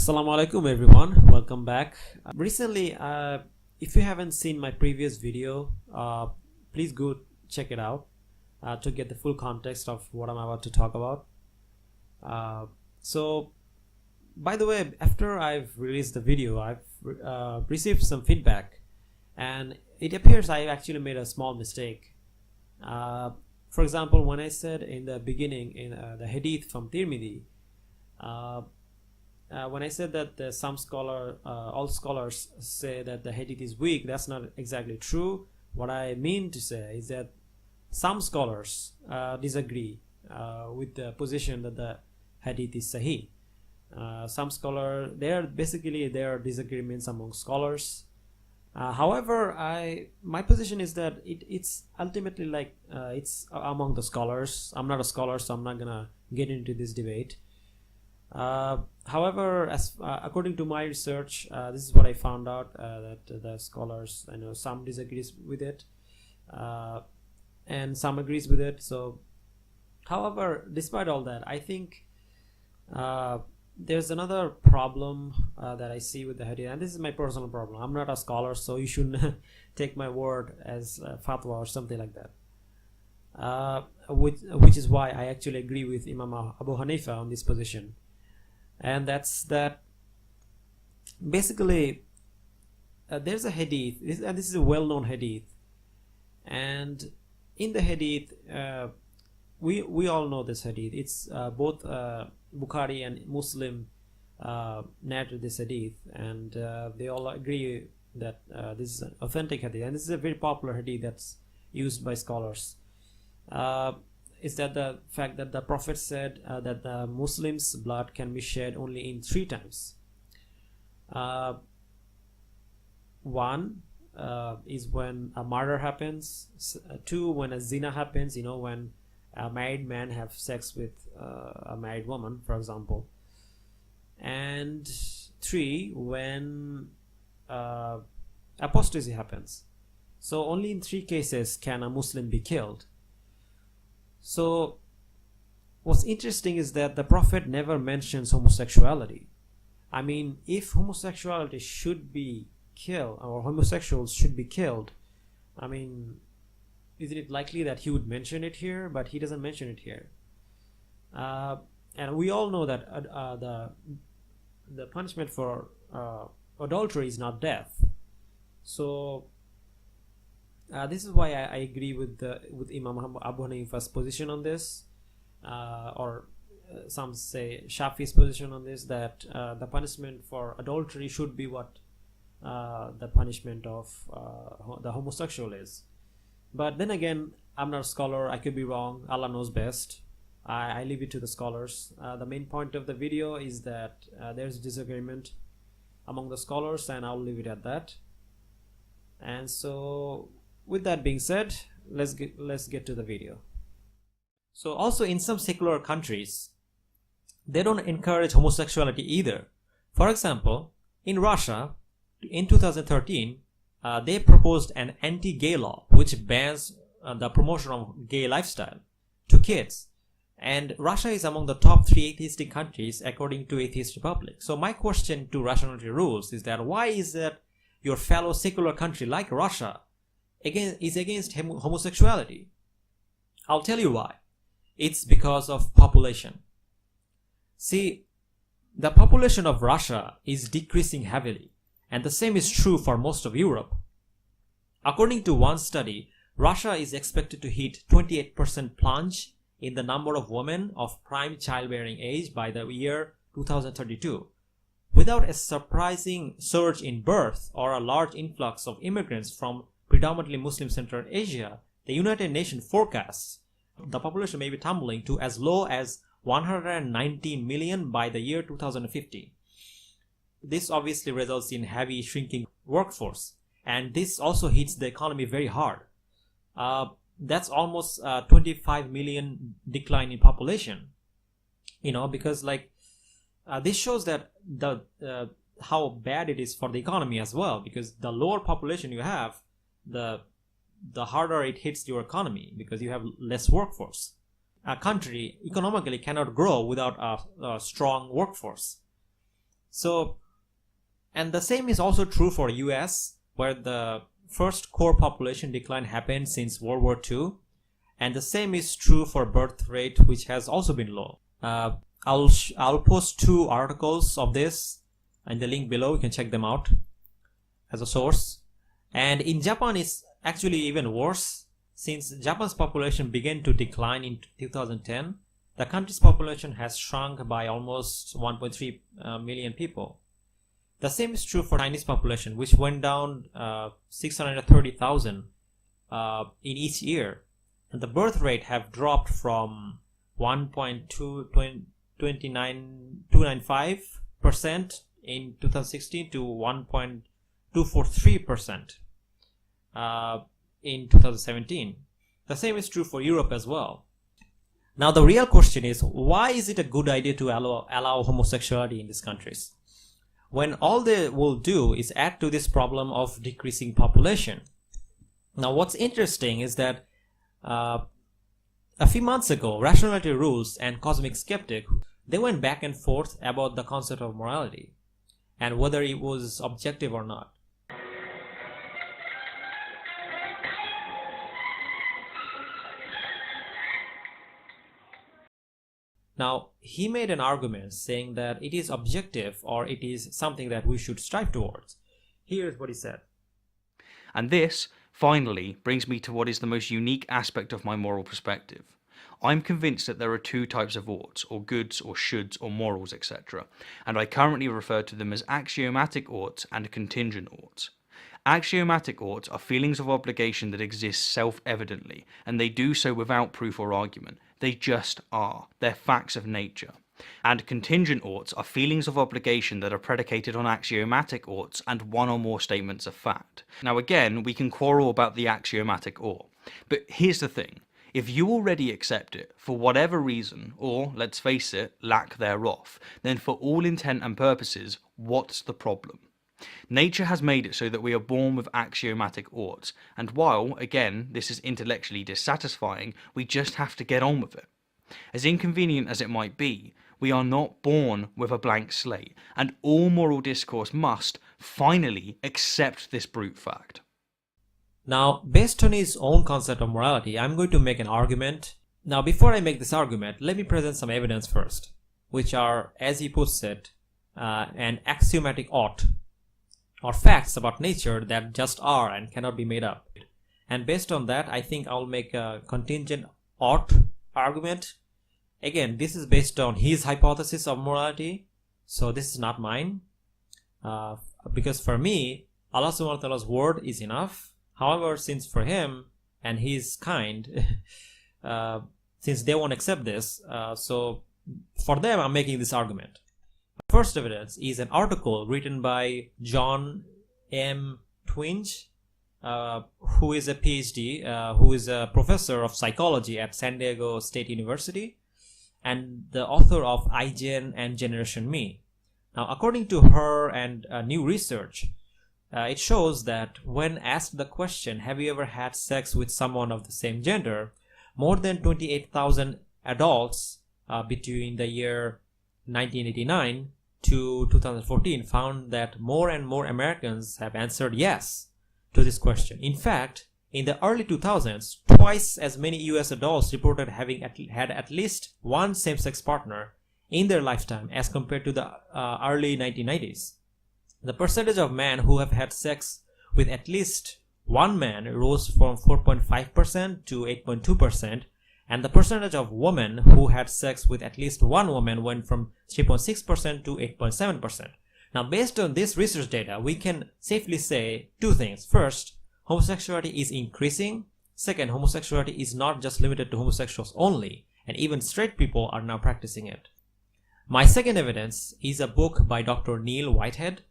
Assalamu alaikum everyone, welcome back. Recently, if you haven't seen my previous video, please go check it out to get the full context of what I'm about to talk about. So by the way, after I've released the video, I've received some feedback, and it appears I actually made a small mistake. For example, when I said in the beginning in the Hadith from Tirmidhi, when I said that all scholars say that the Hadith is weak, that's not exactly true. What I mean to say is that some scholars disagree with the position that the Hadith is Sahih. Some scholars, there are disagreements among scholars. However, my position is that it's ultimately like it's among the scholars. I'm not a scholar, so I'm not gonna get into this debate. However, according to my research, this is what I found out, that the scholars, I know some disagrees with it, and some agrees with it. So, however, despite all that, I think there's another problem that I see with the Hadith, and this is my personal problem. I'm not a scholar, so you shouldn't take my word as fatwa or something like that. Which is why I actually agree with Imam Abu Hanifa on this position. And that's that basically there's a hadith, and this is a well-known hadith, and in the hadith we all know this hadith. It's both Bukhari and Muslim narrated this hadith, and they all agree that this is an authentic hadith, and this is a very popular hadith that's used by scholars. Is that the fact that the Prophet said that the Muslim's blood can be shed only in 3 times. One is when a murder happens. 2, when a zina happens, when a married man have sex with a married woman, for example. And 3, when apostasy happens. So only in 3 cases can a Muslim be killed. So what's interesting is that the Prophet never mentions homosexuality. I mean, if homosexuality should be killed, or homosexuals should be killed, I mean, isn't it likely that he would mention it here? But he doesn't mention it here. And we all know that the punishment for adultery is not death. So this is why I agree with Imam Abu Hanifa's position on this, or some say Shafi's position on this, that the punishment for adultery should be what the punishment of the homosexual is. But then again, I'm not a scholar, I could be wrong, Allah knows best. I leave it to the scholars. The main point of the video is that there's disagreement among the scholars, and I'll leave it at that. And so with that being said, let's get to the video. So also in some secular countries, they don't encourage homosexuality either. For example, in Russia, in 2013, they proposed an anti-gay law which bans the promotion of gay lifestyle to kids. And Russia is among the top 3 atheistic countries according to Atheist Republic. So my question to Rationality Rules is that why is that your fellow secular country like Russia is against homosexuality? I'll tell you why. It's because of population. See, the population of Russia is decreasing heavily, and the same is true for most of Europe. According to one study, Russia is expected to hit 28% plunge in the number of women of prime childbearing age by the year 2032. Without a surprising surge in birth or a large influx of immigrants from predominantly Muslim-centered Asia, the United Nations forecasts the population may be tumbling to as low as 190 million by the year 2050. This obviously results in heavy shrinking workforce, and this also hits the economy very hard. That's almost 25 million decline in population. Because this shows that how bad it is for the economy as well, because the lower population you have, the harder it hits your economy, because you have less workforce. A country economically cannot grow without a strong workforce. So, and the same is also true for US, where the first core population decline happened since World War II. And the same is true for birth rate, which has also been low. I'll post 2 articles of this in the link below. You can check them out as a source. And in Japan, it's actually even worse. Since Japan's population began to decline in 2010, the country's population has shrunk by almost 1.3 million people. The same is true for Chinese population, which went down 630,000 in each year. And the birth rate have dropped from 1.295% in 2016 to 1.243% in 2017. The same is true for Europe as well. Now the real question is, why is it a good idea to allow homosexuality in these countries, when all they will do is add to this problem of decreasing population? Now what's interesting is that a few months ago, Rationality Rules and Cosmic Skeptic, they went back and forth about the concept of morality and whether it was objective or not. Now, he made an argument saying that it is objective or it is something that we should strive towards. Here's what he said. And this, finally, brings me to what is the most unique aspect of my moral perspective. I'm convinced that there are 2 types of oughts, or goods, or shoulds, or morals, etc., and I currently refer to them as axiomatic oughts and contingent oughts. Axiomatic oughts are feelings of obligation that exist self-evidently, and they do so without proof or argument. They just are. They're facts of nature. And contingent oughts are feelings of obligation that are predicated on axiomatic oughts and one or more statements of fact. Now again, we can quarrel about the axiomatic ought, but here's the thing. If you already accept it, for whatever reason, or, let's face it, lack thereof, then for all intent and purposes, what's the problem? Nature has made it so that we are born with axiomatic oughts, and while, again, this is intellectually dissatisfying, we just have to get on with it. As inconvenient as it might be, we are not born with a blank slate, and all moral discourse must, finally, accept this brute fact. Now, based on his own concept of morality, I'm going to make an argument. Now, before I make this argument, let me present some evidence first, which are, as he puts it, an axiomatic ought, or facts about nature that just are and cannot be made up. And based on that, I think I'll make a contingent ought argument. Again, this is based on his hypothesis of morality, so this is not mine. Because for me, Allah subhanahu wa ta'ala's word is enough. However, since for him and his kind, since they won't accept this, so for them I'm making this argument. First evidence is an article written by John M. Twinge, who is a PhD, who is a professor of psychology at San Diego State University, and the author of iGen and Generation Me. Now, according to her and new research, it shows that when asked the question, have you ever had sex with someone of the same gender, more than 28,000 adults between the year 1989 to 2014 found that more and more Americans have answered yes to this question. In fact, in the early 2000s, twice as many US adults reported having had at least one same-sex partner in their lifetime as compared to the early 1990s. The percentage of men who have had sex with at least one man rose from 4.5% to 8.2%, and the percentage of women who had sex with at least one woman went from 3.6% to 8.7%. Now, based on this research data, we can safely say 2 things. First, homosexuality is increasing. Second, homosexuality is not just limited to homosexuals only, and even straight people are now practicing it. My second evidence is a book by Dr. Neil Whitehead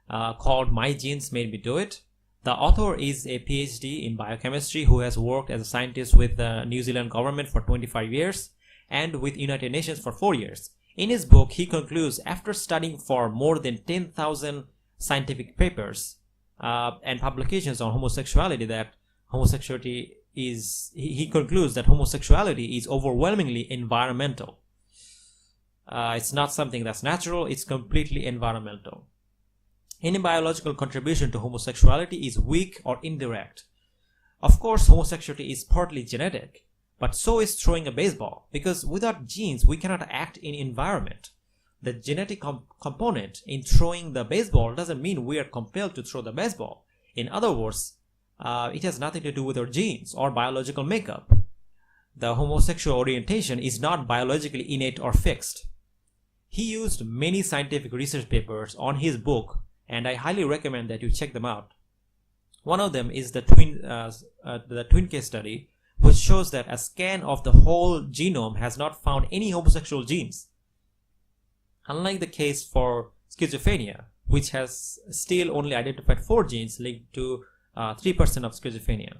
called My Genes Made Me Do It. The author is a PhD in biochemistry who has worked as a scientist with the New Zealand government for 25 years and with United Nations for 4 years. In his book, he concludes, after studying for more than 10,000 scientific papers and publications on homosexuality, that homosexuality is, he concludes that homosexuality is overwhelmingly environmental. It's not something that's natural, it's completely environmental. Any biological contribution to homosexuality is weak or indirect. Of course, homosexuality is partly genetic, but so is throwing a baseball, because without genes, we cannot act in environment. The genetic component in throwing the baseball doesn't mean we are compelled to throw the baseball. In other words, it has nothing to do with our genes or biological makeup. The homosexual orientation is not biologically innate or fixed. He used many scientific research papers on his book, and I highly recommend that you check them out. One of them is the twin case study, which shows that a scan of the whole genome has not found any homosexual genes. Unlike the case for schizophrenia, which has still only identified 4 genes linked to 3% of schizophrenia.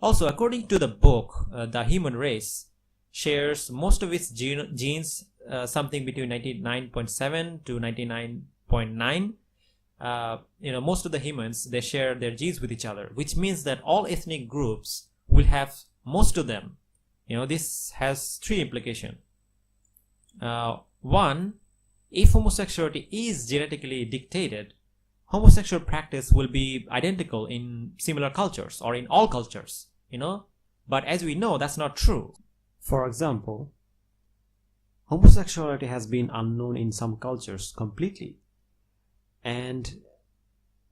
Also, according to the book, the human race shares most of its genes, something between 99.7 to 99.9. Most of the humans, they share their genes with each other, which means that all ethnic groups will have most of them. This has 3 implications. One, if homosexuality is genetically dictated, homosexual practice will be identical in similar cultures or in all cultures, But as we know, that's not true. For example, homosexuality has been unknown in some cultures completely. And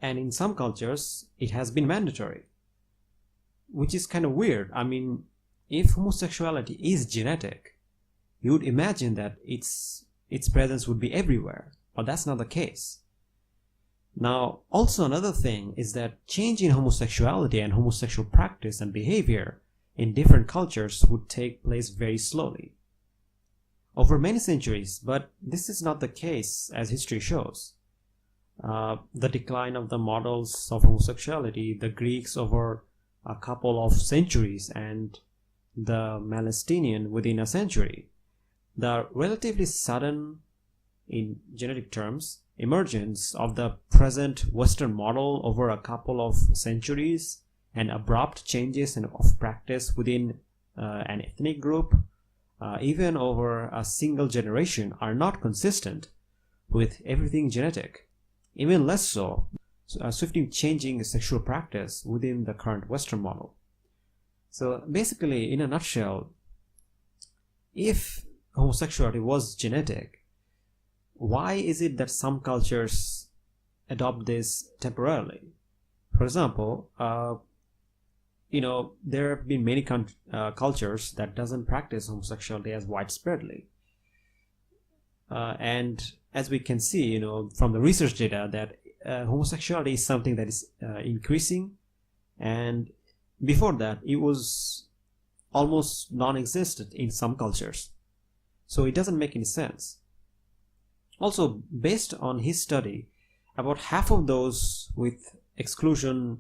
in some cultures, it has been mandatory, which is kind of weird. I mean, if homosexuality is genetic, you would imagine that its presence would be everywhere, but that's not the case. Now, also another thing is that change in homosexuality and homosexual practice and behavior in different cultures would take place very slowly, over many centuries, but this is not the case as history shows. The decline of the models of homosexuality, the Greeks over a couple of centuries and the Palestinian within a century, the relatively sudden, in genetic terms, emergence of the present Western model over a couple of centuries and abrupt changes of practice within an ethnic group, even over a single generation, are not consistent with everything genetic. Even less so, swiftly changing sexual practice within the current Western model. So basically, in a nutshell, if homosexuality was genetic, why is it that some cultures adopt this temporarily? For example, there have been many cultures that doesn't practice homosexuality as widespreadly. And as we can see, from the research data, that homosexuality is something that is increasing, and before that, it was almost non-existent in some cultures. So it doesn't make any sense. Also, based on his study, about half of those with exclusive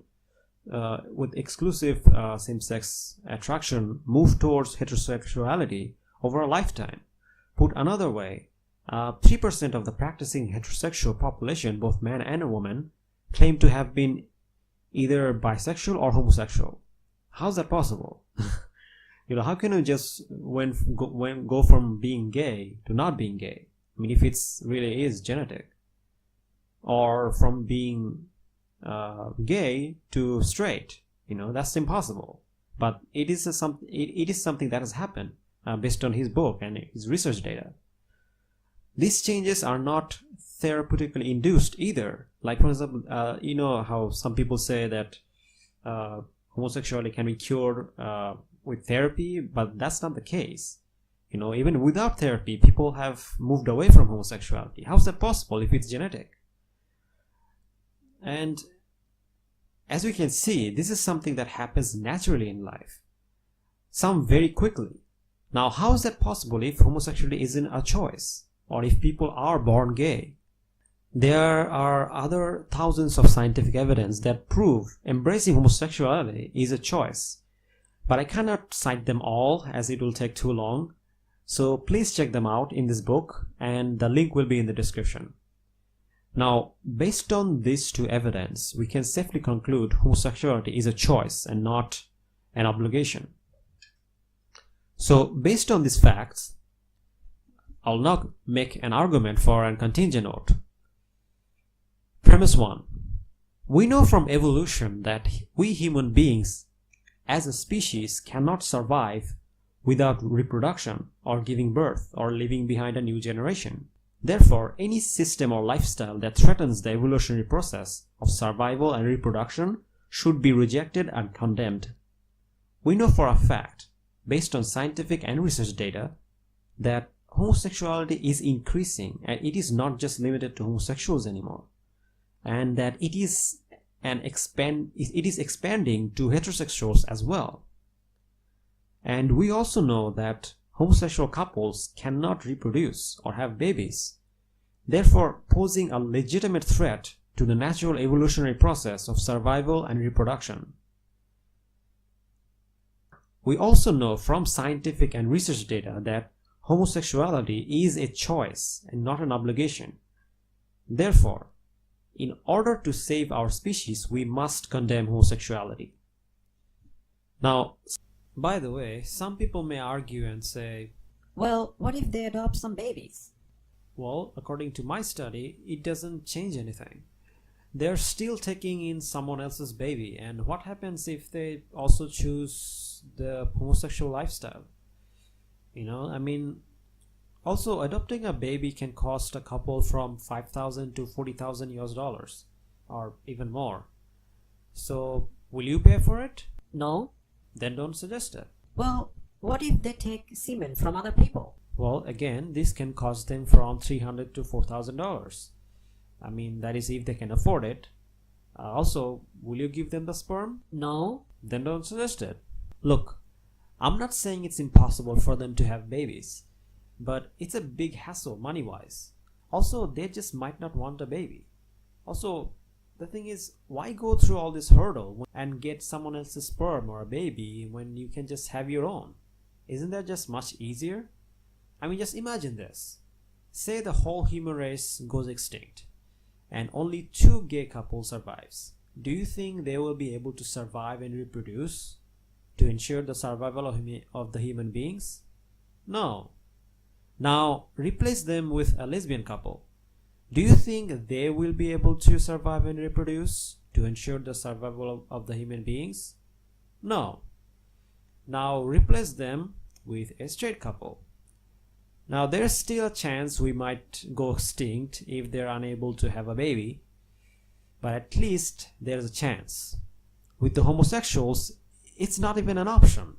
same-sex attraction move towards heterosexuality over a lifetime. Put another way, 3% of the practicing heterosexual population, both man and woman, claim to have been either bisexual or homosexual. How's that possible? How can you just go from being gay to not being gay? I mean, if it's really is genetic, or from being gay to straight, that's impossible. But it is something that has happened based on his book and his research data. These changes are not therapeutically induced either. Like, for example, how some people say that homosexuality can be cured with therapy, but that's not the case. Even without therapy, people have moved away from homosexuality. How is that possible if it's genetic? And as we can see, this is something that happens naturally in life, some very quickly. Now, how is that possible if homosexuality isn't a choice, or if people are born gay? There are other thousands of scientific evidence that prove embracing homosexuality is a choice, but I cannot cite them all as it will take too long. So please check them out in this book, and the link will be in the description. Now, based on these 2 evidence, we can safely conclude homosexuality is a choice and not an obligation. So based on these facts, I'll now make an argument for a contingent note. Premise 1. We know from evolution that we human beings as a species cannot survive without reproduction or giving birth or leaving behind a new generation. Therefore, any system or lifestyle that threatens the evolutionary process of survival and reproduction should be rejected and condemned. We know for a fact, based on scientific and research data, that homosexuality is increasing, and it is not just limited to homosexuals anymore, and that it is expanding to heterosexuals as well. And we also know that homosexual couples cannot reproduce or have babies, therefore posing a legitimate threat to the natural evolutionary process of survival and reproduction. We also know from scientific and research data that homosexuality is a choice and not an obligation. Therefore, in order to save our species, we must condemn homosexuality. Now, by the way, some people may argue and say, well, what if they adopt some babies? well, according to my study, it doesn't change anything. They're still taking in someone else's baby, and what happens if they also choose the homosexual lifestyle? Also adopting a baby can cost a couple from $5,000 to $40,000 or even more. So, will you pay for it? No. Then don't suggest it. Well, what if they take semen from other people? Well, again, this can cost them from $300 to $4,000. That is if they can afford it. Also, will you give them the sperm? No. Then don't suggest it. Look, I'm not saying it's impossible for them to have babies, but it's a big hassle money-wise. Also, they just might not want a baby. Also, the thing is, why go through all this hurdle and get someone else's sperm or a baby when you can just have your own? Isn't that just much easier? Just imagine this. Say the whole human race goes extinct and only 2 gay couples survives. Do you think they will be able to survive and reproduce to ensure the survival of the human beings? No. Now replace them with a lesbian couple. Do you think they will be able to survive and reproduce to ensure the survival of the human beings? No. Now replace them with a straight couple. Now there's still a chance we might go extinct if they're unable to have a baby, but at least there's a chance. With the homosexuals, it's not even an option.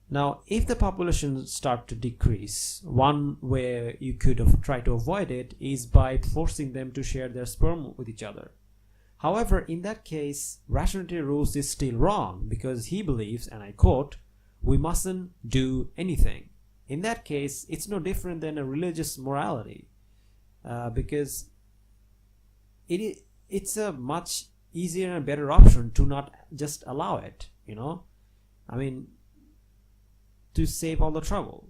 Now, if the population start to decrease, one way you could try to avoid it is by forcing them to share their sperm with each other. However, in that case, Rationality Rules is still wrong because he believes, and I quote, "We mustn't do anything." In that case, it's no different than a religious morality because it's a much easier and better option to not just allow it, to save all the trouble.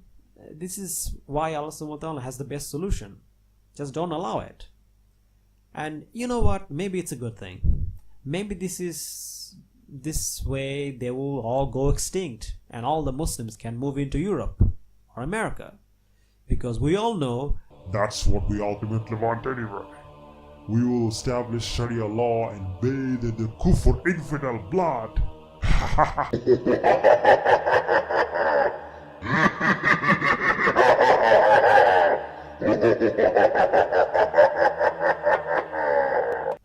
This is why Allah subhanahu wa ta'ala has the best solution. Just don't allow it. And you know what? Maybe it's a good thing. Maybe this way they will all go extinct and all the Muslims can move into Europe or America. Because we all know that's what we ultimately want anyway. We will establish Sharia law and bathe in the kufr infidel blood.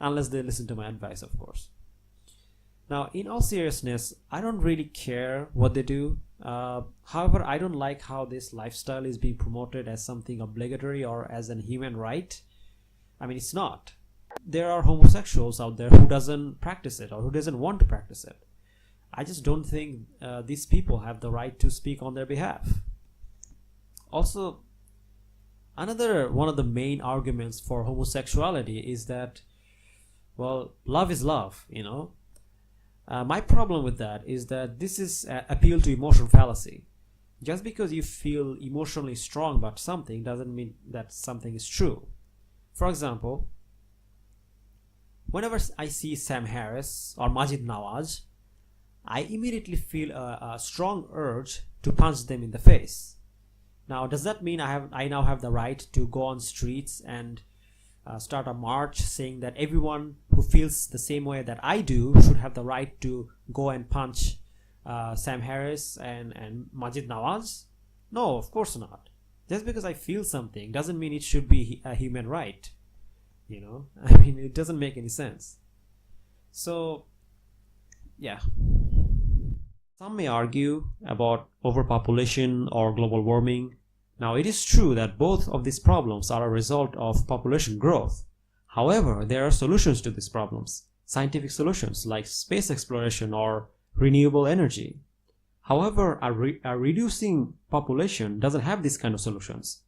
Unless they listen to my advice, of course. Now, in all seriousness, I don't really care what they do. However, I don't like how this lifestyle is being promoted as something obligatory or as an human right. It's not. There are homosexuals out there who doesn't practice it or who doesn't want to practice it. I just don't think these people have the right to speak on their behalf. Also, another one of the main arguments for homosexuality is that, well, love is love, My problem with that is that this is appeal to emotion fallacy. Just because you feel emotionally strong about something doesn't mean that something is true. For example, whenever I see Sam Harris or Majid Nawaz, I immediately feel a strong urge to punch them in the face. Now, does that mean I now have the right to go on streets and start a march saying that everyone who feels the same way that I do should have the right to go and punch Sam Harris and Majid Nawaz? No, of course not. Just because I feel something doesn't mean it should be a human right. You know, I mean, it doesn't make any sense. So, yeah. Some may argue about overpopulation or global warming. Now, it is true that both of these problems are a result of population growth. However, there are solutions to these problems, scientific solutions like space exploration or renewable energy. However, a reducing population doesn't have these kind of solutions.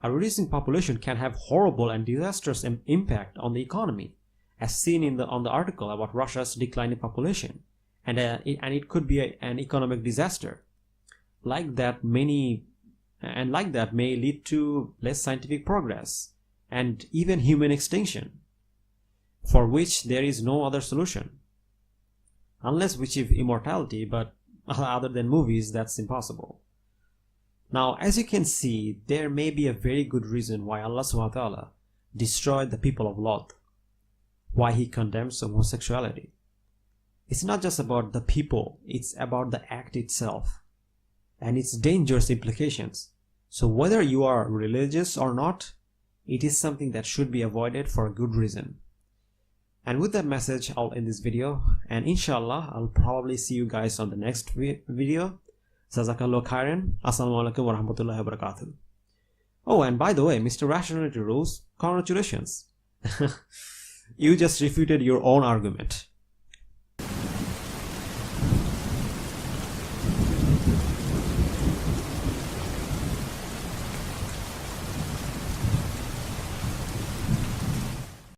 A reducing population can have horrible and disastrous impact on the economy, as seen on the article about Russia's declining population, and it could be an economic disaster. Like that may lead to less scientific progress and even human extinction, for which there is no other solution. Unless we achieve immortality, but other than movies, that's impossible. Now, as you can see, there may be a very good reason why Allah subhanahu wa ta'ala destroyed the people of Lot, why he condemns homosexuality. It's not just about the people, it's about the act itself and its dangerous implications. So whether you are religious or not, it is something that should be avoided for a good reason. And with that message, I'll end this video, and inshallah, I'll probably see you guys on the next video. Jazakallahu khairan. Assalamualaikum warahmatullahi wabarakatuh. Oh, and by the way, Mr. Rationality Rules, congratulations. You just refuted your own argument.